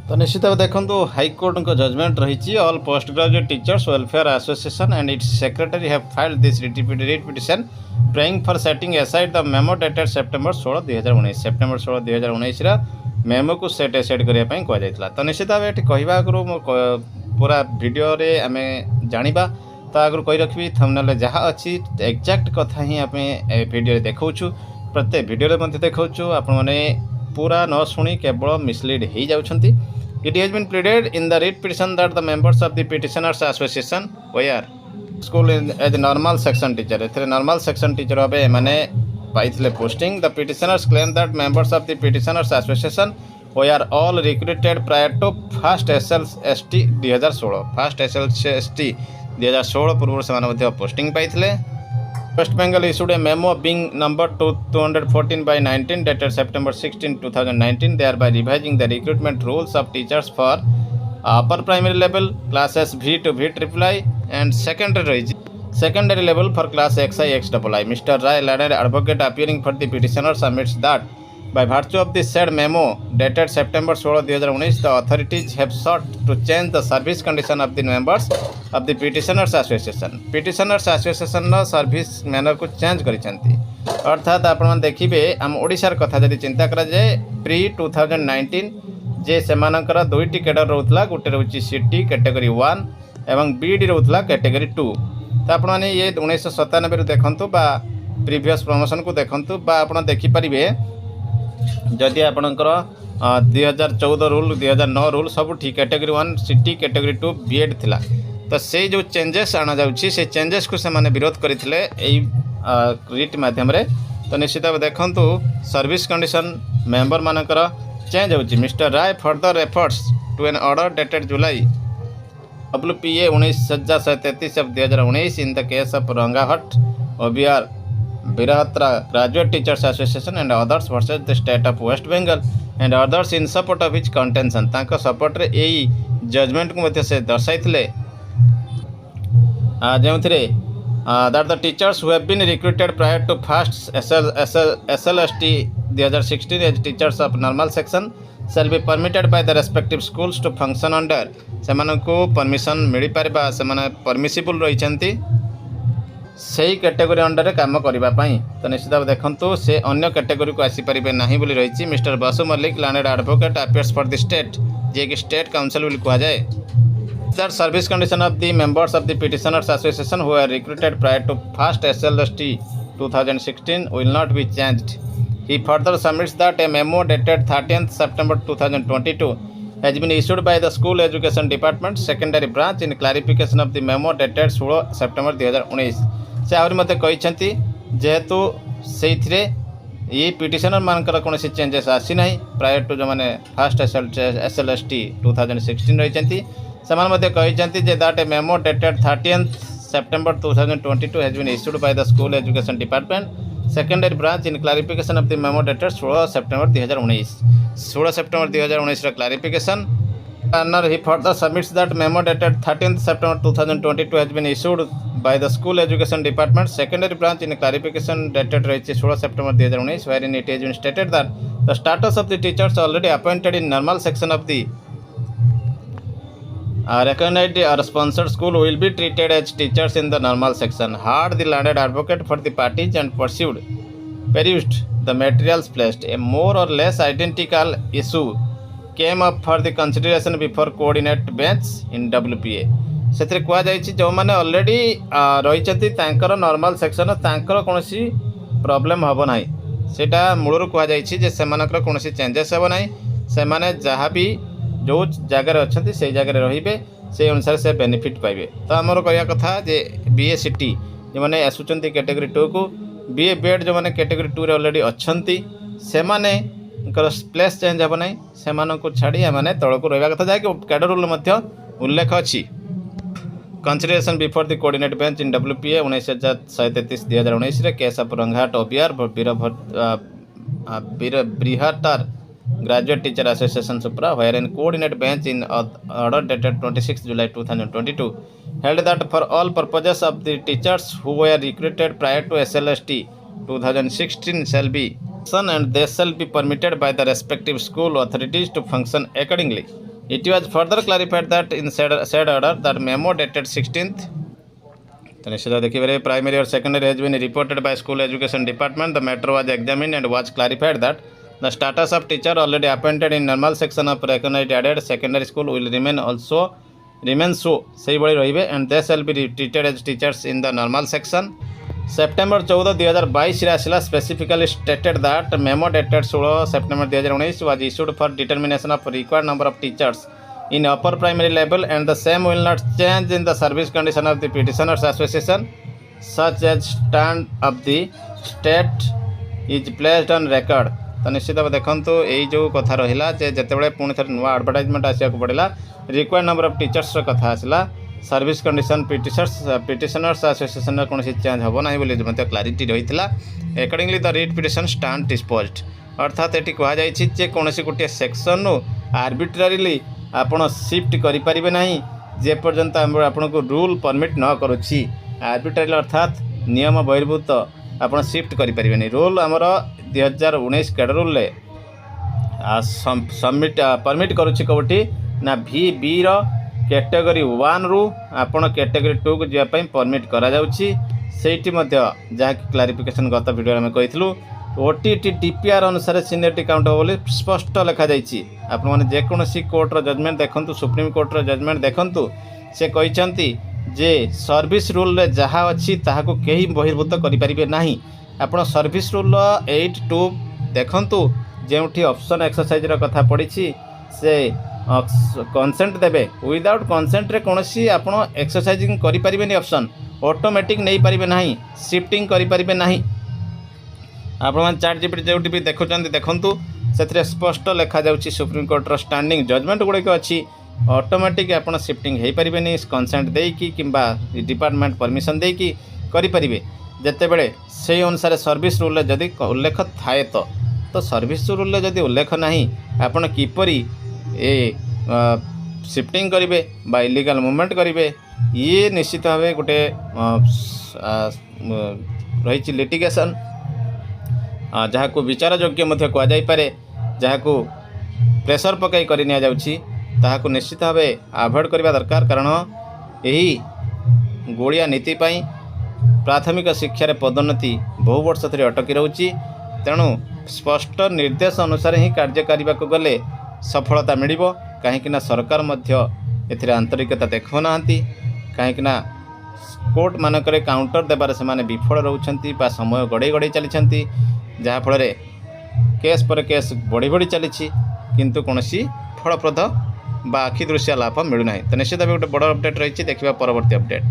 तो निश्चित भाव देखो हाईकोर्ट का जजमेंट रही all post graduate teachers welfare association and it's secretary have filed this writ petition praying for setting aside the memo dated September 16 2019 September 16 2019 memo को set aside करने कहुला। तो निश्चित भाव ये कहवा आगु पूरा वीडियो रे आम जाना तो आगु कही रखी थंबनेल जहाँ अच्छी एक्जाक्ट कथा ही आम वीडियो देखा प्रत्येक वीडियो देखा आपण पूरा न शुणी केवल मिसलीड हो जाउछंती। It has been pleaded in the writ petition that the members of the petitioners association were school as normal section teacher एथरे normal section teacher भाबे माने पाइथिले posting। The petitioners claim that members of the petitioners association were all recruited prior to first SLST 2016 first SLST 2016 पूर्व से माने posting पाइथिले। West Bengal issued a memo being number 214 by 19 dated September 16, 2019, thereby revising the recruitment rules of teachers for upper primary level classes V to VIII and secondary level for class XI XII. Mr. Rai, learned advocate appearing for the petitioners, admits that by virtue of the said memo dated September 16, 2019, the authorities have sought to change the service condition of the members of the petitioners association. Petitioners association no service manner को change करिसेंती। अर्थात आपण देखिबे आम ओडिशार कथा जदि चिंता करा जाए प्री 2019 जे सेमानकर दुईटी कैडर रहउतला गोटे रहउची सीटी कैटेगरी 1 एवं बीडी रहउतला कैटेगरी 2। तो आपण माने ये 1997 रु देखंतु बा प्रीवियस प्रमोशन को देखंतु बा आपण देखि परिबे जदि आपणकर 2014 रूल 2009 रूल सब ठीक कैटेगरी 1 सीटी कैटेगरी 2 बीएड थिला। तो से जो चेंजेस आना जाउछि से चेंजेस को से माने विरोध करथिले एई रिट माध्यम रे। तो निश्चित भाव देखंतु सर्विस कंडीशन मेंबर मानकर चेंज होछि। Mister Roy further efforts to an order dated July WPA 19133 of 2019 in the case of Rangahat OBR Birahatra Graduate Teachers Association and others versus the state of West Bengal and others in support of which contention तांको support रे एई judgement को मध्य से दर्शाइथिले जेउथिरे that the teachers who have been recruited prior to first SLST 2016 as teachers of normal section shall be permitted by the respective schools to function under सेमानकु permission मिली पारिबा सेमाने permissible रहिचंती सही कैटेगरी अंडर काम करबा पई। तो निश्चित भाव देखंतु से अन्य कैटेगरी को आसी परिबे नाही बोली रहिछि। Mister Basu Mallick learned advocate appears for the state जे कि स्टेट काउंसिल विल कहा जाए that service condition of the members of the petitioners association who were recruited prior to first SLST 2016 will not be changed. He further submits that a memo dated 30th September 2022 has been issued by the School Education Department Secondary Branch in clarification of the memo dated 16 September 2019 से आहरी मते कहिसेंती जेहेतु सेइथिरे ये petitioner मानकर कौन changes आसी ना prior to जो मैंने फास्ट SLST 2016 रही सेमान मते कहिसेंती जे that a memo dated 30th September 2022 has been issued by the School Education Department Secondary Branch in clarification of the memo dated 16 September 2019 16 September 2019 रा clarification and he further submits that memo dated 13th September 2022 has been issued by the School Education Department Secondary Branch in clarification dated 16 September 2019 wherein it has been stated that the status of the teachers already appointed in normal section of the recognized or sponsored school will be treated as teachers in the normal section. Had the landed advocate for the parties and perused the materials placed, a more or less identical issue came up for the consideration before coordinate bench in WPA. से कह जो मैंने already रही normal section तांकर कौन problem हम ना सेटा मूलर कहुई कौन चेंजेस हम ना से जहाँ भी जो जगार अच्छा से जगह रे से अनुसार से बेनिफिट पाइबे। तो आमर कह कथा जे BA CT जो मैंने आसुँच कैटेगरी 2 को BA BEd जो मैंने कैटेगरी 2 रे ऑलरेडी अच्छा से प्लेस चेंज हम ना से छाड़ी आम तौक रहा कथा जहाँकि कैडर रूल उल्लेख अच्छी consideration before the coordinate bench in WPA 19133 2019 case of रंघाट OBR Brihatar Graduate Teacher Association Supra wherein coordinate bench in order dated 26 July 2022 held that for all purposes of the teachers who were recruited prior to SLST 2016 shall be and they shall be permitted by the respective school authorities to function accordingly. It was further clarified that in said order that memo dated 16th. तो निश्चित देखिए primary और secondary has been reported by school education department. The matter was examined and was clarified that the status of teacher already appointed in normal section of recognized aided secondary school will remain so से भाई रही and they shall be treated as teachers in the normal section. September 14 2022 आसला specifically stated that memo dated 16 September 2019 was issued for determination of required number of teachers in upper primary level and the same will not change in the service condition of the petitioners association such as stand of the state is placed on record. तो निश्चित भाव देखूँ यही जो कथा रहा जिते पुणी थे नुआ आडभटाइजमेंट आसवा पड़ा रिक्वायर्ड नंबर ऑफ टीचर्स कथा आसला सर्विस कंडीशन पिटिशनर्स एसोसिएशन कौन चेंज हम ना क्लारिटी रही है. Accordingly the writ petition stand disposed अर्थात ये कहुई कौन गोटे सेक्शन रू आर्बिट्रारीली आपण शिफ्ट करें ना जेपर्यंत आपन को रूल परमिट न करुच्ची. आर्बिट्रारी अर्थात नियम बहिर्भूत आप शिफ्ट करें. रूल आमर 2019 कैड रूल सबमिट परमिट करुच्ची कौटी ना VB कैटेगरी 1 रु आपण कैटेगरी 2 को जावाई परमिट करा जहाँ क्लारिफिकेशन गत वीडियो आम कही OTT DPR अनुसार सीनियरिटी काउंट हो स्पष्ट लिखा जाइए. आपने जेकोसी कोर्टर जजमेंट देखु सुप्रीम कोर्टर जजमेंट देखु से कहते जे सर्विस रूल जहाँ अच्छी ताको कहीं बहिर्भूत करें ना. आप सर्विस रूल 8(2) देखु जो ऑप्शन एक्सरसाइज कथा पड़ी से कंसेंट देवे विदाउट कंसेंट रे कौन आप एक्सरसाइजिंग करें ऑप्शन ऑटोमेटिक नहीं पारे ना शिफ्टिंग करें ना. आपन ChatGPT जो भी देखुं देखु से स्पष्ट लिखा जाऊँगी सुप्रीम कोर्टर स्टैंडिंग जजमेंट गुड़िक अच्छी ऑटोमेटिक आप शिफ्टिंग हो पारे कंसेंट देकी किंबा डिपार्टमेंट परमिशन देकी करें जितेबले से अनुसार सर्विस रूल जदि उल्लेख थाए तो सर्विस रूल जदि उल्लेख ना आपड़ किपरि ए शिफ्टिंग करेंगे बा इलीगल मूवमेंट करेंगे ये निश्चित भाव गोटे रही लिटिगेशन जहाँ को विचार योग्य कहुपर जहाँ को प्रेसर पकई कर निश्चित भाव आभोड करने दरकार. कारण यही गोलिया नीति प्राथमिक शिक्षार पदोन्नति बहु वर्ष धरी अटकी रोची. तेणु स्पष्ट निर्देश अनुसार ही कार्य करने को गले सफलता मिल कहीं सरकार ए आंतरिकता देखुना कहीं कोर्ट मानक काउंटर देवार से विफल रोचंती समय गड़े गड़े चली जहाँफल केस पर केस बढ़ी बढ़ी चली किंतु कौन फलप्रद बा आखि दृश्य लाभ मिलूना. तो निश्चित भाव गोटे बड़ अपडेट रही देखा परवर्ती अपडेट.